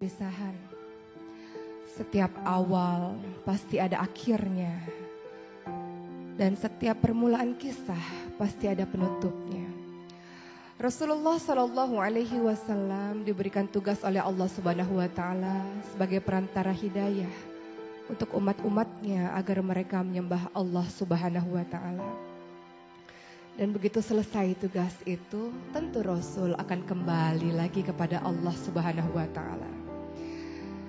Perpisahan. Setiap awal pasti ada akhirnya. Dan setiap permulaan kisah pasti ada penutupnya. Rasulullah Shallallahu Alaihi Wasallam diberikan tugas oleh Allah Subhanahu Wa Taala sebagai perantara hidayah untuk umat-umatnya agar mereka menyembah Allah Subhanahu Wa Taala. Dan begitu selesai tugas itu, tentu Rasul akan kembali lagi kepada Allah Subhanahu Wa Taala.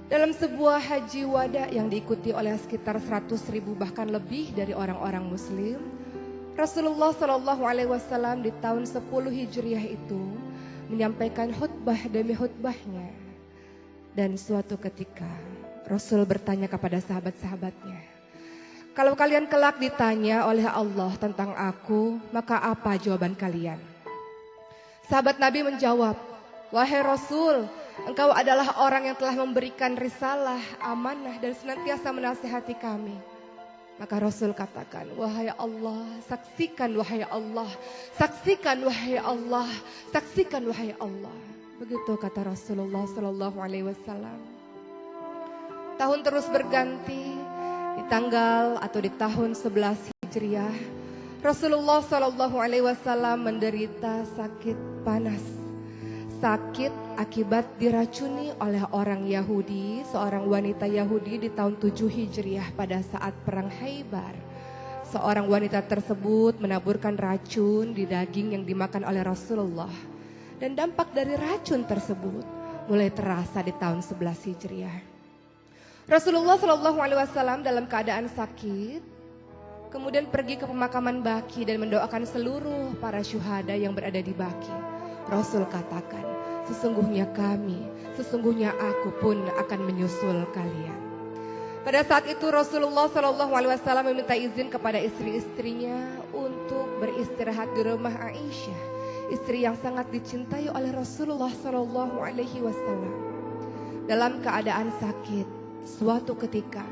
Dalam sebuah haji wada yang diikuti oleh sekitar 100.000 bahkan lebih dari orang-orang Muslim, Rasulullah Shallallahu Alaihi Wasallam di tahun 10 Hijriah itu menyampaikan khutbah demi khutbahnya. Dan suatu ketika Rasul bertanya kepada sahabat-sahabatnya, "Kalau kalian kelak ditanya oleh Allah tentang aku, maka apa jawaban kalian?" Sahabat Nabi menjawab, "Wahai Rasul, Engkau adalah orang yang telah memberikan risalah, amanah dan senantiasa menasihati kami." Maka Rasul katakan, "Wahai Allah, saksikan wahai Allah, saksikan wahai Allah, saksikan wahai Allah." Begitu kata Rasulullah Sallallahu Alaihi Wasallam. Tahun terus berganti, di tanggal atau di tahun 11 Hijriah, Rasulullah Sallallahu Alaihi Wasallam menderita sakit panas. Sakit akibat diracuni oleh orang Yahudi, seorang wanita Yahudi di tahun 7 Hijriah pada saat perang Khaybar. Seorang wanita tersebut menaburkan racun di daging yang dimakan oleh Rasulullah. Dan dampak dari racun tersebut mulai terasa di tahun 11 Hijriah. Rasulullah Shallallahu Alaihi Wasallam dalam keadaan sakit, kemudian pergi ke pemakaman Baqi dan mendoakan seluruh para syuhada yang berada di Baqi. Rasul katakan, "Sesungguhnya kami, sesungguhnya aku pun akan menyusul kalian." Pada saat itu Rasulullah Shallallahu Alaihi Wasallam meminta izin kepada istri-istrinya untuk beristirahat di rumah Aisyah, istri yang sangat dicintai oleh Rasulullah Shallallahu Alaihi Wasallam. Dalam keadaan sakit, suatu ketika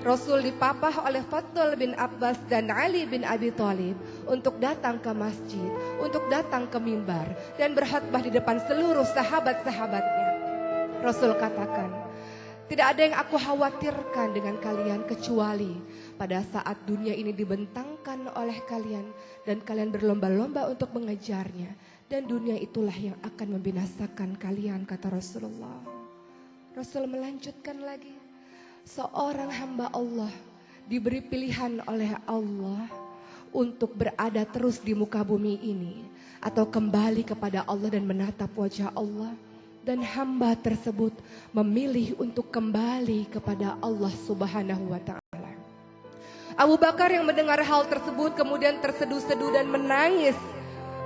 Rasul dipapah oleh Fadl bin Abbas dan Ali bin Abi Thalib untuk datang ke masjid, untuk datang ke mimbar dan berkhutbah di depan seluruh sahabat-sahabatnya. Rasul katakan, "Tidak ada yang aku khawatirkan dengan kalian kecuali pada saat dunia ini dibentangkan oleh kalian dan kalian berlomba-lomba untuk mengejarnya, dan dunia itulah yang akan membinasakan kalian," kata Rasulullah. Rasul melanjutkan lagi, seorang hamba Allah diberi pilihan oleh Allah untuk berada terus di muka bumi ini atau kembali kepada Allah dan menatap wajah Allah. Dan hamba tersebut memilih untuk kembali kepada Allah Subhanahu wa Ta'ala. Abu Bakar yang mendengar hal tersebut kemudian terseduh-seduh dan menangis,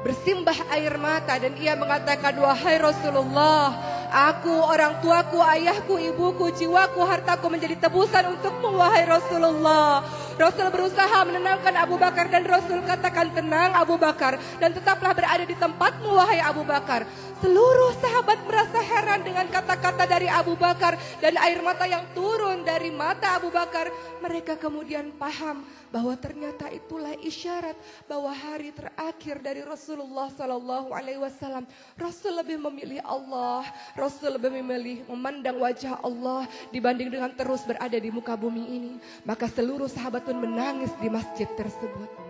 bersimbah air mata, dan ia mengatakan, "Wahai Rasulullah, aku, orang tuaku, ayahku, ibuku, jiwaku, hartaku menjadi tebusan untukmu, wahai Rasulullah." Rasul berusaha menenangkan Abu Bakar dan Rasul katakan, "Tenang Abu Bakar, dan tetaplah berada di tempatmu, wahai Abu Bakar." Seluruh sahabat merasa heran dengan kata-kata dari Abu Bakar dan air mata yang turun dari mata Abu Bakar. Mereka kemudian paham bahwa ternyata itulah isyarat bahwa hari terakhir dari Rasulullah Sallallahu Alaihi Wasallam. Rasul lebih memilih Allah, Rasul lebih memilih memandang wajah Allah dibanding dengan terus berada di muka bumi ini. Maka seluruh sahabat pun menangis di masjid tersebut.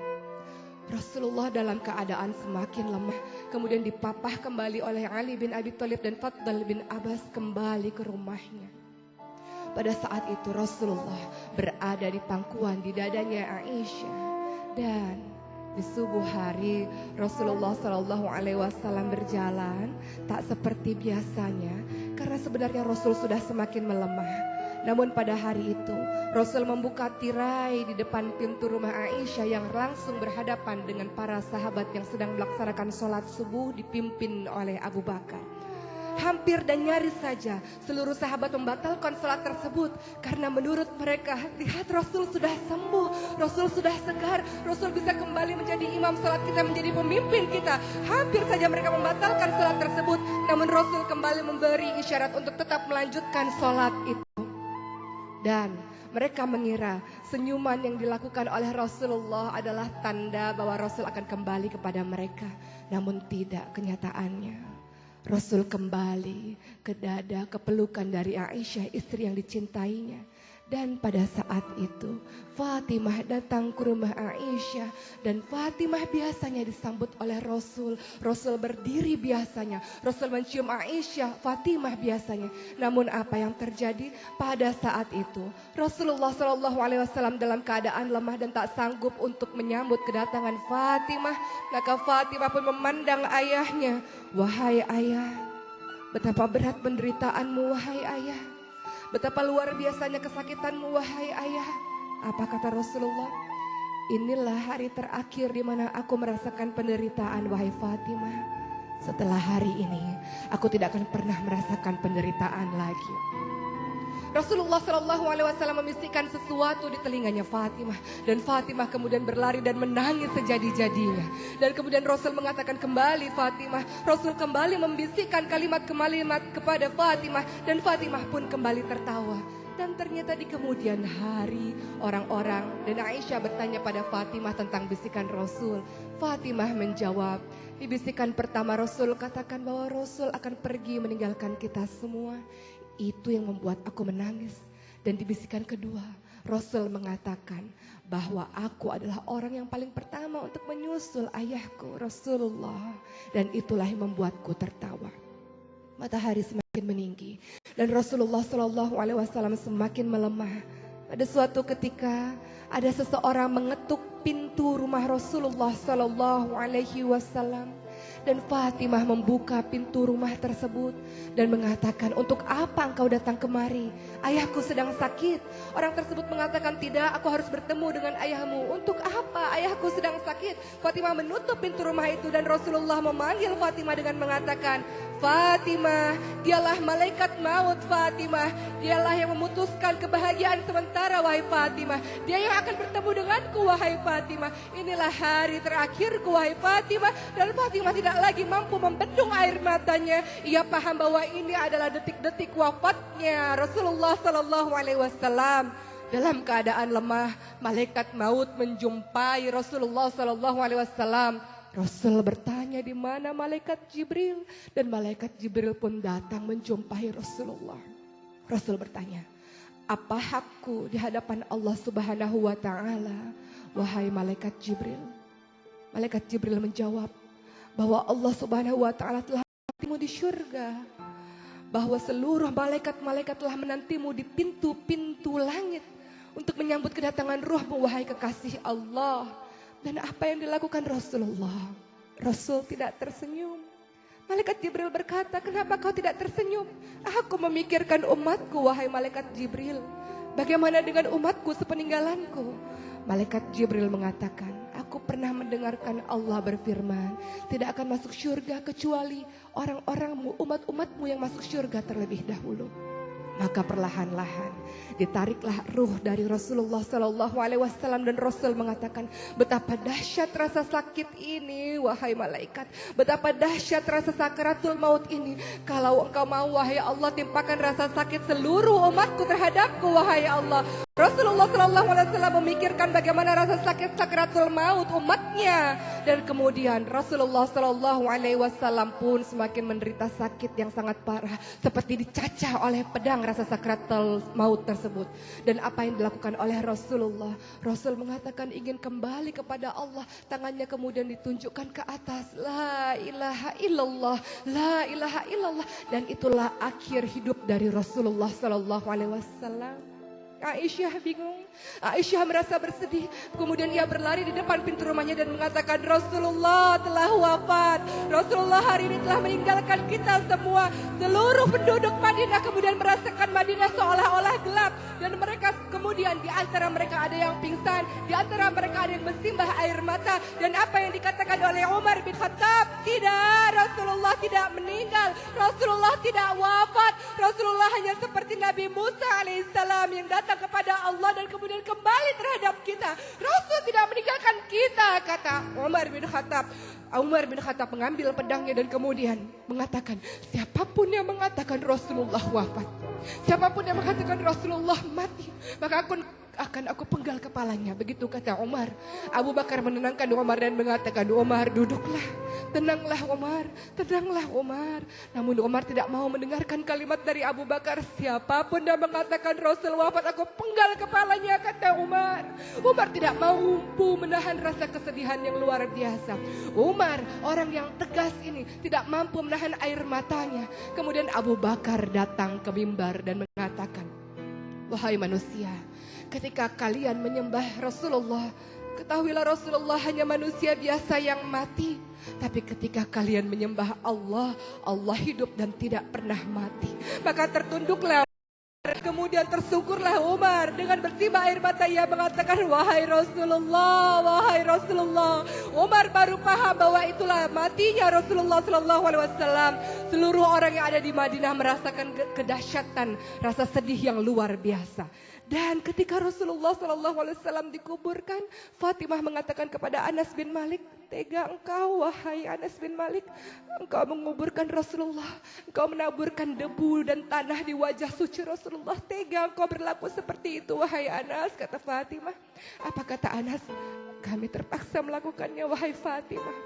Rasulullah dalam keadaan semakin lemah, kemudian dipapah kembali oleh Ali bin Abi Thalib dan Fadl bin Abbas kembali ke rumahnya. Pada saat itu Rasulullah berada di pangkuan di dadanya Aisyah, dan di subuh hari Rasulullah Shallallahu Alaihi Wasallam berjalan tak seperti biasanya karena sebenarnya Rasul sudah semakin melemah. Namun pada hari itu Rasul membuka tirai di depan pintu rumah Aisyah yang langsung berhadapan dengan para sahabat yang sedang melaksanakan sholat subuh dipimpin oleh Abu Bakar. Hampir dan nyaris saja seluruh sahabat membatalkan sholat tersebut karena menurut mereka, lihat Rasul sudah sembuh, Rasul sudah segar, Rasul bisa kembali menjadi imam sholat kita, menjadi pemimpin kita. Hampir saja mereka membatalkan sholat tersebut, namun Rasul kembali memberi isyarat untuk tetap melanjutkan sholat itu. Dan mereka mengira senyuman yang dilakukan oleh Rasulullah adalah tanda bahwa Rasul akan kembali kepada mereka. Namun tidak, kenyataannya Rasul kembali ke dada, ke pelukan dari Aisyah, istri yang dicintainya. Dan pada saat itu Fatimah datang ke rumah Aisyah. Dan Fatimah biasanya disambut oleh Rasul. Rasul berdiri biasanya. Rasul mencium Aisyah, Fatimah biasanya. Namun apa yang terjadi pada saat itu? Rasulullah SAW dalam keadaan lemah dan tak sanggup untuk menyambut kedatangan Fatimah. Maka Fatimah pun memandang ayahnya. Wahai ayah, betapa berat penderitaanmu wahai ayah. Betapa luar biasanya kesakitanmu wahai ayah. Apa kata Rasulullah? Inilah hari terakhir di mana aku merasakan penderitaan wahai Fatimah. Setelah hari ini aku tidak akan pernah merasakan penderitaan lagi. Rasulullah SAW membisikkan sesuatu di telinganya Fatimah. Dan Fatimah kemudian berlari dan menangis sejadi-jadinya. Dan kemudian Rasul mengatakan kembali Fatimah. Rasul kembali membisikkan kalimat-kalimat kepada Fatimah. Dan Fatimah pun kembali tertawa. Dan ternyata di kemudian hari orang-orang dan Aisyah bertanya pada Fatimah tentang bisikan Rasul. Fatimah menjawab, di bisikan pertama Rasul katakan bahwa Rasul akan pergi meninggalkan kita semua. Itu yang membuat aku menangis. Dan di bisikan kedua, Rasul mengatakan bahwa aku adalah orang yang paling pertama untuk menyusul ayahku Rasulullah. Dan itulah yang membuatku tertawa. Matahari semakin meninggi dan Rasulullah SAW semakin melemah. Pada suatu ketika ada seseorang mengetuk pintu rumah Rasulullah SAW. Dan Fatimah membuka pintu rumah tersebut dan mengatakan, untuk apa engkau datang kemari? Ayahku sedang sakit. Orang tersebut mengatakan, tidak, aku harus bertemu dengan ayahmu. Untuk apa? Ayahku sedang sakit. Fatimah menutup pintu rumah itu dan Rasulullah memanggil Fatimah dengan mengatakan, Fatimah, dialah malaikat maut Fatimah. Dialah yang memutuskan kebahagiaan sementara wahai Fatimah. Dia yang akan bertemu denganku wahai Fatimah. Inilah hari terakhirku wahai Fatimah. Dan Fatimah tidak lagi mampu membendung air matanya. Ia paham bahwa ini adalah detik-detik wafatnya Rasulullah SAW. Dalam keadaan lemah, malaikat maut menjumpai Rasulullah SAW. Rasul bertanya di mana malaikat Jibril, dan malaikat Jibril pun datang menjumpai Rasulullah. Rasul bertanya, apa hakku di hadapan Allah Subhanahu wa taala wahai malaikat Jibril? Malaikat Jibril menjawab bahwa Allah Subhanahu wa taala telah menantimu di surga. Bahwa seluruh malaikat-malaikat telah menantimu di pintu-pintu langit untuk menyambut kedatangan ruhmu wahai kekasih Allah. Dan apa yang dilakukan Rasulullah? Rasul tidak tersenyum. Malaikat Jibril berkata, kenapa kau tidak tersenyum? Aku memikirkan umatku wahai malaikat Jibril. Bagaimana dengan umatku sepeninggalanku? Malaikat Jibril mengatakan, aku pernah mendengarkan Allah berfirman, tidak akan masuk surga kecuali orang-orangmu, umat-umatmu yang masuk surga terlebih dahulu. Maka perlahan-lahan ditariklah ruh dari Rasulullah SAW dan Rasul mengatakan, betapa dahsyat rasa sakit ini wahai malaikat, betapa dahsyat rasa sakaratul maut ini. Kalau engkau mau wahai Allah, timpakan rasa sakit seluruh umatku terhadapku wahai Allah. Rasulullah SAW memikirkan bagaimana rasa sakit sakaratul maut umatnya. Dan kemudian Rasulullah SAW pun semakin menderita sakit yang sangat parah. Seperti dicacah oleh pedang rasa sakaratul maut tersebut. Dan apa yang dilakukan oleh Rasulullah? Rasul mengatakan ingin kembali kepada Allah. Tangannya kemudian ditunjukkan ke atas. La ilaha illallah, la ilaha illallah. Dan itulah akhir hidup dari Rasulullah SAW. Aisyah bingung, Aisyah merasa bersedih. Kemudian ia berlari di depan pintu rumahnya dan mengatakan, Rasulullah telah wafat. Rasulullah hari ini telah meninggalkan kita semua. Seluruh penduduk Madinah kemudian merasakan Madinah seolah-olah gelap. Dan mereka kemudian di antara mereka ada yang pingsan, di antara mereka ada yang bersimbah air mata. Dan apa yang dikatakan oleh Umar bin Khattab, tidak, Rasulullah tidak meninggal, Rasulullah tidak wafat. Rasulullah hanya seperti Nabi Musa alaihissalam yang datang kepada Allah dan kemudian kembali terhadap kita. Rasul tidak meninggalkan kita, kata Umar bin Khattab. Umar bin Khattab mengambil pedangnya dan kemudian mengatakan, siapapun yang mengatakan Rasulullah wafat, siapapun yang mengatakan Rasulullah mati, maka aku penggal kepalanya. Begitu kata Umar. Abu Bakar menenangkan Umar dan mengatakan, Umar duduklah. tenanglah Umar, tenanglah Umar. Namun Umar tidak mau mendengarkan kalimat dari Abu Bakar. Siapapun yang mengatakan Rasul wafat, aku penggal kepalanya, kata Umar. Umar tidak mampu menahan rasa kesedihan yang luar biasa. Umar, orang yang tegas ini, tidak mampu menahan air matanya. Kemudian Abu Bakar datang ke mimbar dan mengatakan, wahai manusia, ketika kalian menyembah Rasulullah, ketahuilah Rasulullah hanya manusia biasa yang mati. Tapi ketika kalian menyembah Allah, Allah hidup dan tidak pernah mati. Maka tertunduklah, kemudian tersungkurlah Umar dengan bersimbah air mata. Ia mengatakan, wahai Rasulullah, wahai Rasulullah. Umar baru paham bahwa itulah matinya Rasulullah SAW. Seluruh orang yang ada di Madinah merasakan kedahsyatan, rasa sedih yang luar biasa. Dan ketika Rasulullah SAW dikuburkan, Fatimah mengatakan kepada Anas bin Malik, tega engkau wahai Anas bin Malik, engkau menguburkan Rasulullah, engkau menaburkan debu dan tanah di wajah suci Rasulullah, tega engkau berlaku seperti itu wahai Anas, kata Fatimah. Apa kata Anas? Kami terpaksa melakukannya wahai Fatimah.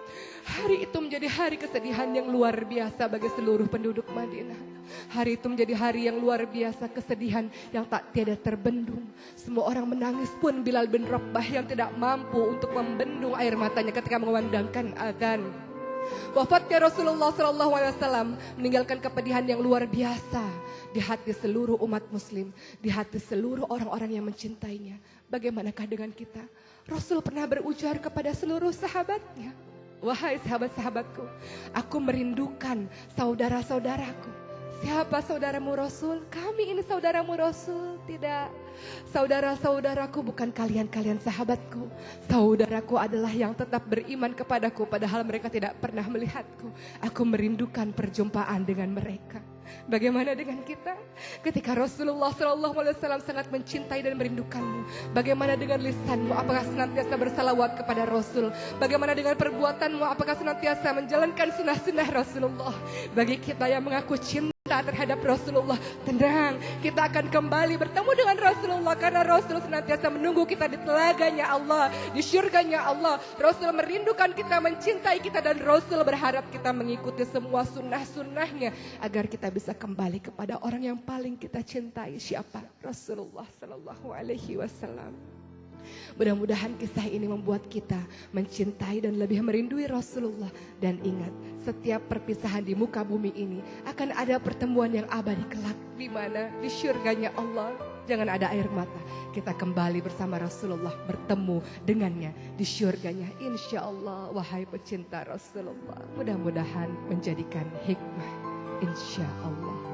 Hari itu menjadi hari kesedihan yang luar biasa bagi seluruh penduduk Madinah. Hari itu menjadi hari yang luar biasa, kesedihan yang tak tiada terbendung. Semua orang menangis, pun Bilal bin Rabah yang tidak mampu untuk membendung air matanya ketika mengumandangkan adzan. Wafatnya Rasulullah SAW meninggalkan kepedihan yang luar biasa di hati seluruh umat muslim, di hati seluruh orang-orang yang mencintainya. Bagaimanakah dengan kita? Rasul pernah berujar kepada seluruh sahabatnya, wahai sahabat-sahabatku, aku merindukan saudara-saudaraku. Siapa saudaramu Rasul? Kami ini saudaramu Rasul. Tidak, saudara-saudaraku bukan kalian-kalian sahabatku. Saudaraku adalah yang tetap beriman kepadaku padahal mereka tidak pernah melihatku. Aku merindukan perjumpaan dengan mereka. Bagaimana dengan kita? Ketika Rasulullah SAW sangat mencintai dan merindukanmu, bagaimana dengan lisanmu? Apakah senantiasa bersalawat kepada Rasul? Bagaimana dengan perbuatanmu? Apakah senantiasa menjalankan sunnah-sunnah Rasulullah? Bagi kita yang mengaku cinta terhadap Rasulullah, tenang, kita akan kembali bertemu dengan Rasulullah karena Rasul senantiasa menunggu kita di telaganya Allah, di syurganya Allah. Rasul merindukan kita, mencintai kita, dan Rasul berharap kita mengikuti semua sunnah-sunnahnya agar kita bisa kembali kepada orang yang paling kita cintai. Siapa? Rasulullah SAW. Mudah-mudahan kisah ini membuat kita mencintai dan lebih merindui Rasulullah. Dan ingat, setiap perpisahan di muka bumi ini akan ada pertemuan yang abadi kelak, di mana di syurganya Allah. Jangan ada air mata, kita kembali bersama Rasulullah, bertemu dengannya di syurganya, insya Allah. Wahai pecinta Rasulullah, mudah-mudahan menjadikan hikmah, insya Allah.